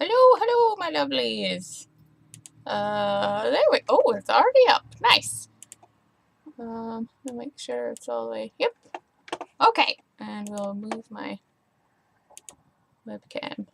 Hello, hello, my lovelies. There we. Oh, it's already up. Nice. Let me make sure it's all the way. Yep. Okay, and we'll move my webcam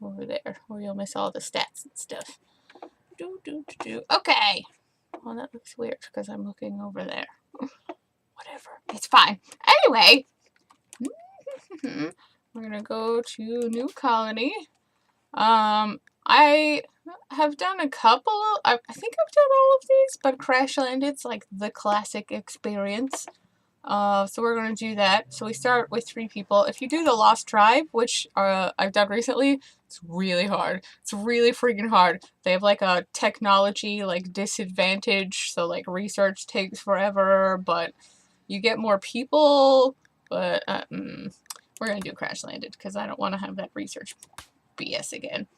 over there, or you'll miss all the stats and stuff. Okay. Well, that looks weird because I'm looking over there. Whatever. It's fine. Anyway, we're gonna go to New Colony. I have done a couple. I think I've done all of these, but Crash Landed's like the classic experience. So we're gonna do that. So we start with 3 people. If you do the Lost Tribe, which I've done recently, it's really hard. It's really freaking hard. They have like a technology like disadvantage, so like research takes forever, but you get more people. But we're gonna do Crash Landed because I don't want to have that research BS again.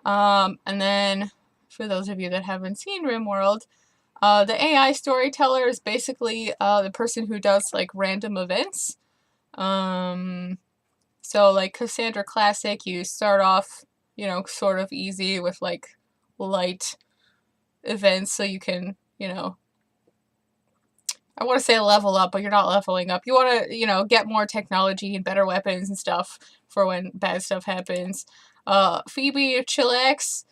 And then for those of you that haven't seen RimWorld, the AI storyteller is basically the person who does like random events. So like Cassandra Classic, you start off, you know, sort of easy with like light events so you can, you know, I want to say level up, but you're not leveling up. You want to, you know, get more technology and better weapons and stuff for when bad stuff happens. Phoebe Chillax,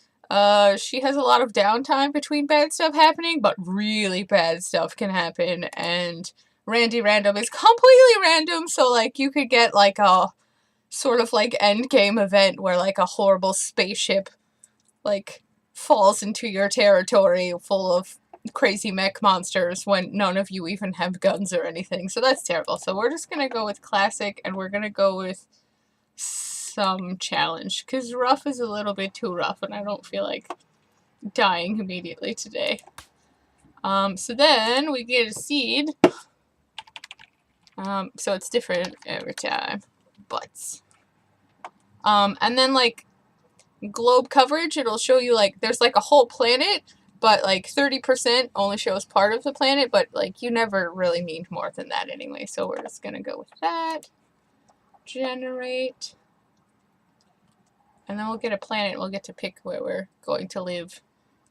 she has a lot of downtime between bad stuff happening, but really bad stuff can happen. And Randy Random is completely random, so like you could get like a sort of like end game event where like a horrible spaceship like falls into your territory full of crazy mech monsters when none of you even have guns or anything. So that's terrible. So we're just gonna go with classic, and we're gonna go with some challenge, because rough is a little bit too rough, and I don't feel like dying immediately today. So then we get a seed. So it's different every time. Butts. And then like globe coverage, it'll show you like there's like a whole planet, but like 30% only shows part of the planet, but like you never really need more than that anyway, so we're just gonna go with that. Generate. And then we'll get a planet and we'll get to pick where we're going to live.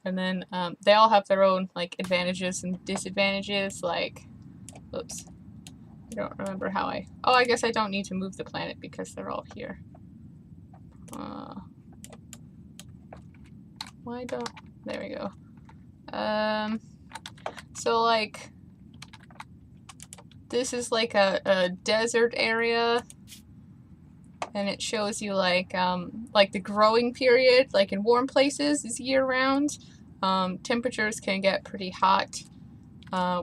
And then they all have their own like advantages and disadvantages, like, oops, I don't remember how oh, I guess I don't need to move the planet because they're all here. Why don't, there we go. So like, this is like a desert area, and it shows you like the growing period, like in warm places, is year round. Temperatures can get pretty hot.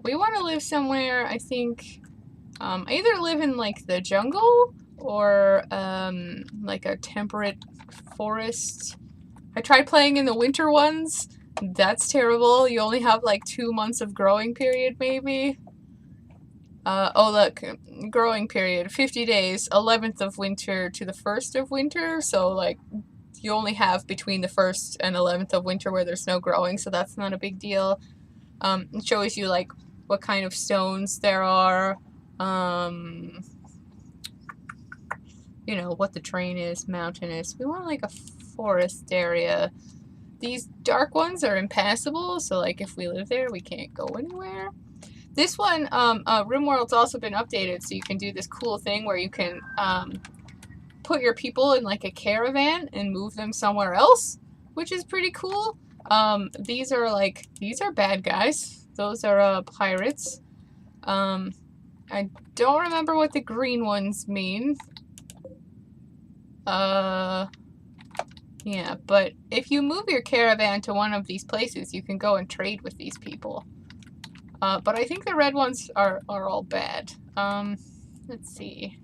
We want to live somewhere, I think, either live in like the jungle or like a temperate forest. I tried playing in the winter ones. That's terrible. You only have like 2 months of growing period, maybe. Oh look, growing period, 50 days, 11th of winter to the 1st of winter, so like you only have between the 1st and 11th of winter where there's no growing, so that's not a big deal. It shows you like what kind of stones there are, you know, what the terrain is, mountainous. We want like a forest area. These dark ones are impassable, so like if we live there, we can't go anywhere. This one, RimWorld's also been updated, so you can do this cool thing where you can put your people in like a caravan and move them somewhere else, which is pretty cool. These are bad guys. Those are pirates. I don't remember what the green ones mean. Yeah, but if you move your caravan to one of these places, you can go and trade with these people. But I think the red ones are all bad. Let's see.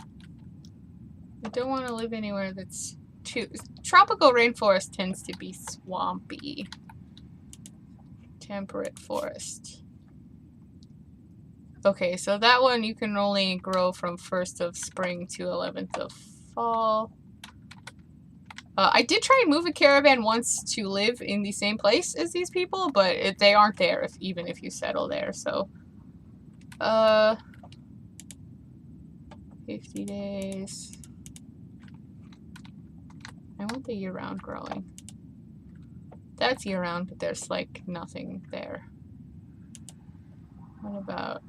I don't want to live anywhere that's too... Tropical rainforest tends to be swampy. Temperate forest. Okay, so that one you can only grow from 1st of spring to 11th of fall. I did try and move a caravan once to live in the same place as these people, but they aren't there even if you settle there, so... 50 days... I want the year-round growing. That's year-round, but there's like nothing there. What about...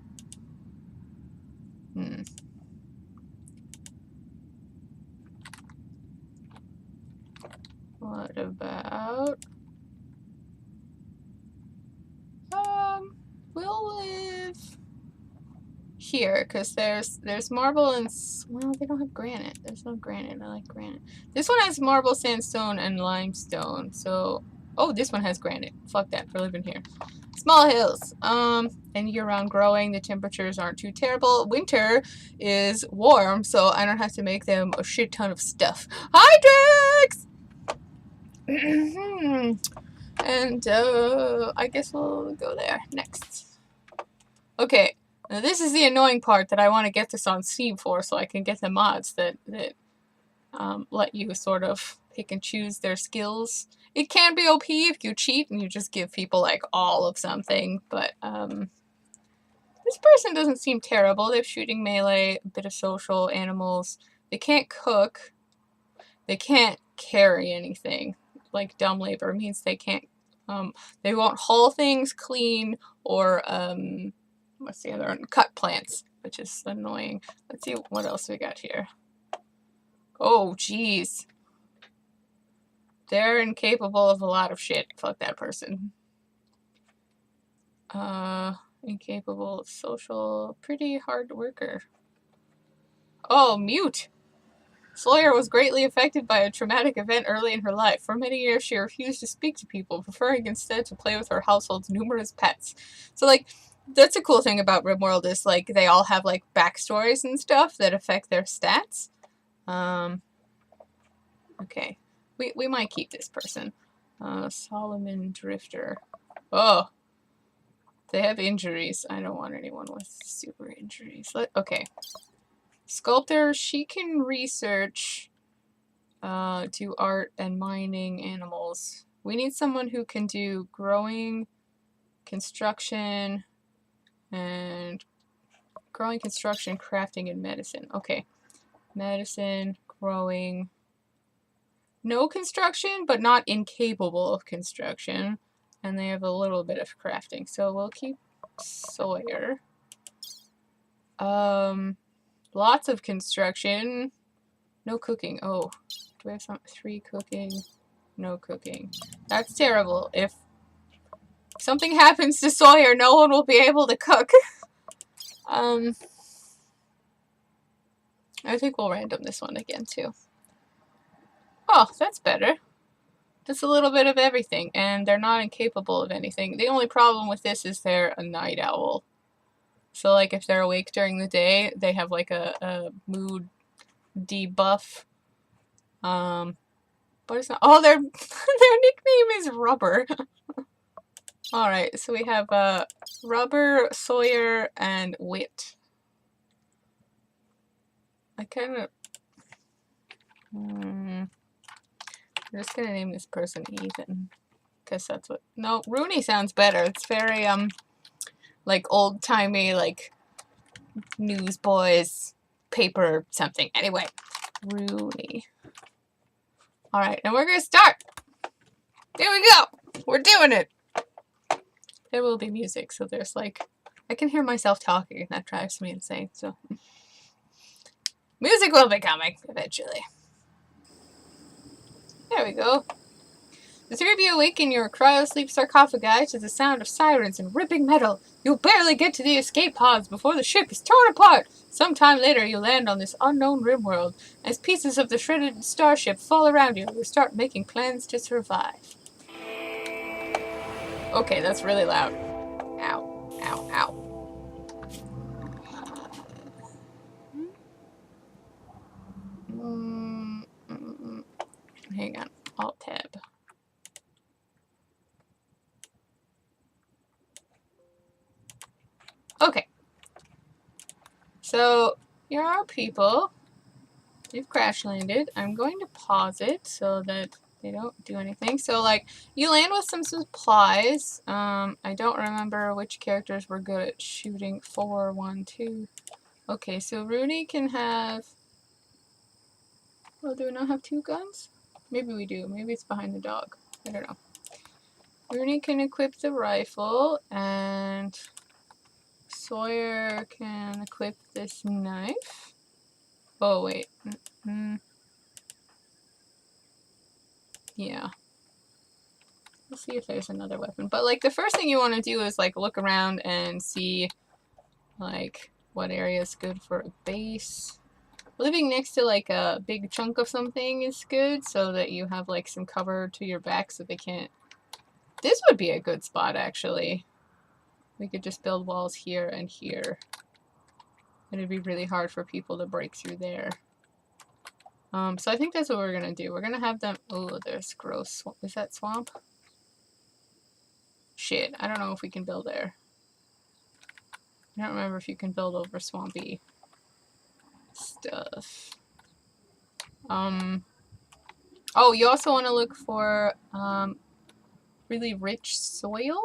What about... We'll live here, because there's marble and... Well, they don't have granite. There's no granite. I like granite. This one has marble, sandstone, and limestone, so... Oh, this one has granite. Fuck that, we're living here. Small hills. And year-round growing. The temperatures aren't too terrible. Winter is warm, so I don't have to make them a shit ton of stuff. Hi, Drex! And, I guess we'll go there next. Okay, now this is the annoying part that I want to get this on Steam for, so I can get the mods that let you sort of pick and choose their skills. It can be OP if you cheat and you just give people, like, all of something, but, this person doesn't seem terrible. They have shooting, melee, a bit of social, animals. They can't cook. They can't carry anything. Like, dumb labor means they can't, they won't haul things, clean, or, what's the other one? Cut plants, which is annoying. Let's see what else we got here. Oh, jeez. They're incapable of a lot of shit. Fuck that person. Incapable of social, pretty hard worker. Oh, mute! Sawyer was greatly affected by a traumatic event early in her life. For many years, she refused to speak to people, preferring instead to play with her household's numerous pets. So, like, that's a cool thing about RimWorld is, like, they all have, like, backstories and stuff that affect their stats. Okay. We might keep this person. Solomon Drifter. Oh! They have injuries. I don't want anyone with super injuries. Okay. Sculptor, she can research, do art and mining animals. We need someone who can do growing, construction, crafting, and medicine. Okay. Medicine, growing. No construction, but not incapable of construction. And they have a little bit of crafting. So we'll keep Sawyer. Lots of construction. No cooking. Oh, do we have 3 cooking? No cooking. That's terrible. If something happens to Sawyer, no one will be able to cook. I think we'll random this one again, too. Oh, that's better. That's a little bit of everything, and they're not incapable of anything. The only problem with this is they're a night owl. So, like, if they're awake during the day, they have, like, a mood debuff. But it's not... Oh, their nickname is Rubber. Alright, so we have, Rubber, Sawyer, and Wit. I kind of... I'm just gonna name this person Ethan. Because that's what... No, Rooney sounds better. It's very, like, old-timey, like, newsboys, paper, something. Anyway, Rooney. Alright, and we're gonna start! Here we go! We're doing it! There will be music, so there's, like... I can hear myself talking, and that drives me insane, so... Music will be coming, eventually. There we go. The 3 of you awaken your cryo-sleep sarcophagi to the sound of sirens and ripping metal. You'll barely get to the escape pods before the ship is torn apart. Sometime later, you land on this unknown RimWorld. As pieces of the shredded starship fall around you, you start making plans to survive. Okay, that's really loud. Ow. Ow. Ow. Hang on. Alt-tab. Okay. So, here are people. You've crash landed. I'm going to pause it so that they don't do anything. So, like, you land with some supplies. I don't remember which characters were good at shooting. 4, 1, 2. Okay, so Rooney can have... Oh, do we not have 2 guns? Maybe we do. Maybe it's behind the dog. I don't know. Rooney can equip the rifle, and Sawyer can equip this knife. Oh, wait. Yeah. Let's see if there's another weapon. But, like, the first thing you want to do is, like, look around and see, like, what area is good for a base. Living next to, like, a big chunk of something is good, so that you have, like, some cover to your back so they can't... This would be a good spot, actually. We could just build walls here and here. And it'd be really hard for people to break through there. So I think that's what we're gonna do. We're gonna have them... Oh, there's gross... Is that swamp? Shit, I don't know if we can build there. I don't remember if you can build over swampy stuff. Oh, you also want to look for really rich soil.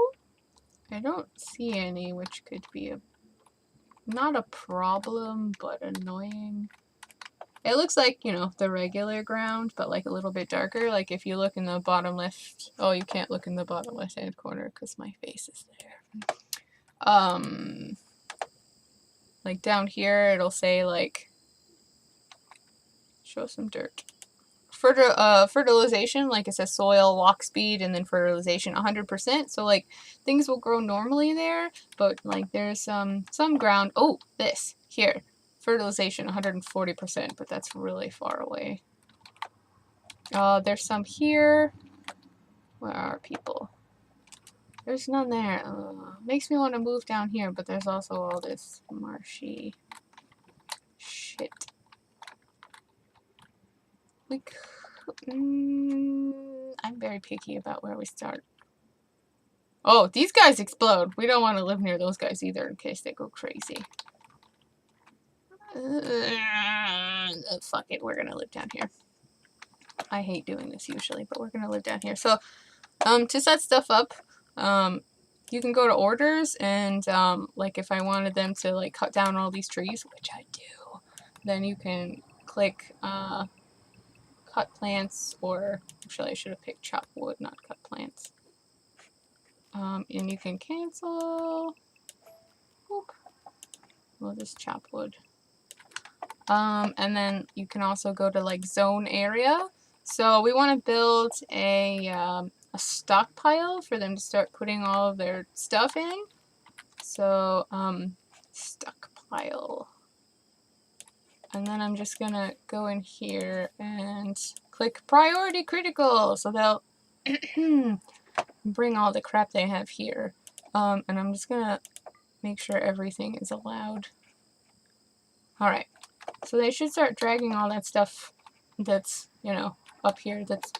I don't see any, which could be not a problem, but annoying. It looks like, you know, the regular ground, but like a little bit darker. Like if you look in the bottom left... Oh, you can't look in the bottom left-hand corner because my face is there. Like down here, it'll say like... Show some dirt. Fertilization, like it says soil, walk speed, and then fertilization 100%. So like things will grow normally there, but like there's some ground. Oh, this here, fertilization 140%, but that's really far away. There's some here. Where are people? There's none there. Makes me want to move down here, but there's also all this marshy shit. Like, I'm very picky about where we start. Oh, these guys explode. We don't want to live near those guys either in case they go crazy. Fuck it, we're gonna live down here. I hate doing this usually, but we're gonna live down here. So, to set stuff up, you can go to orders and, like if I wanted them to like cut down all these trees, which I do, then you can click, cut plants, or actually I should have picked chop wood, not cut plants. And you can cancel. Whoop. We'll just chop wood. And then you can also go to like zone area. So we want to build a stockpile for them to start putting all of their stuff in. So stockpile. And then I'm just gonna go in here and click priority critical, so they'll bring all the crap they have here. And I'm just gonna make sure everything is allowed. Alright, so they should start dragging all that stuff that's, you know, up here that's